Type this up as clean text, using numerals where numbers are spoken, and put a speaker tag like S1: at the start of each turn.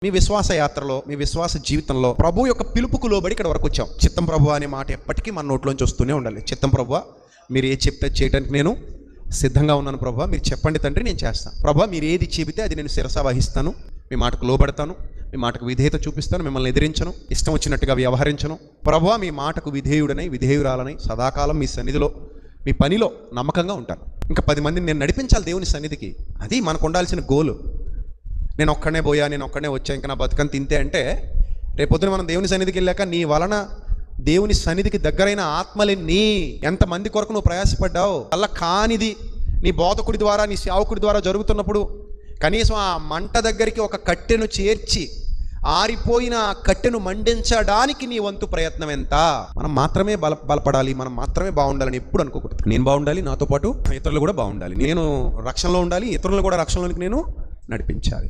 S1: మీ విశ్వాస యాత్రలో, మీ విశ్వాస జీవితంలో ప్రభు యొక్క పిలుపుకు లోబడి ఇక్కడ వరకు వచ్చాం. చిత్తం ప్రభువా అనే మాట ఎప్పటికీ మన నోట్లోంచి వస్తూనే ఉండాలి. చిత్తం ప్రభువా, మీరు ఏది చెప్తే చేయడానికి నేను సిద్ధంగా ఉన్నాను ప్రభువా, మీరు చెప్పండి తండ్రి, నేను చేస్తాను. ప్రభువా, మీరు ఏది చెబితే అది నేను శిరస వహిస్తాను, మీ మాటకు లోబడతాను, మీ మాటకు విధేయత చూపిస్తాను, మిమ్మల్ని ఎదిరించను, ఇష్టం వచ్చినట్టుగా వ్యవహరించను. ప్రభువా, మీ మాటకు విధేయుడనై విధేయురాలనై సదాకాలం మీ సన్నిధిలో, మీ పనిలో నమ్మకంగా ఉంటాను. ఇంకా 10 మందిని నేను నడిపించాలి దేవుని సన్నిధికి. అది మనకు ఉండాల్సిన గోలు. నేను ఒక్కడనే పోయా, నేను ఒక్కడనే వచ్చా, ఇంకా నా బతుకని తింటే అంటే రేపొద్దున మనం దేవుని సన్నిధికి వెళ్ళాక నీ వలన దేవుని సన్నిధికి దగ్గరైన ఆత్మలెన్ని, ఎంతమంది కొరకు నువ్వు ప్రయాసపడ్డావు. అలా కానిది నీ బోధకుడి ద్వారా, నీ సేవకుడి ద్వారా జరుగుతున్నప్పుడు కనీసం ఆ మంట దగ్గరికి ఒక కట్టెను చేర్చి ఆరిపోయిన ఆ కట్టెను మండించడానికి నీ వంతు ప్రయత్నం ఎంత? మనం మాత్రమే బలపడాలి, మనం మాత్రమే బాగుండాలని ఎప్పుడు అనుకోకూడదు. నేను బాగుండాలి, నాతో పాటు ఇతరులు కూడా బాగుండాలి. నేను రక్షణలో ఉండాలి, ఇతరులు కూడా రక్షణలోనికి నేను నడిపించాలి.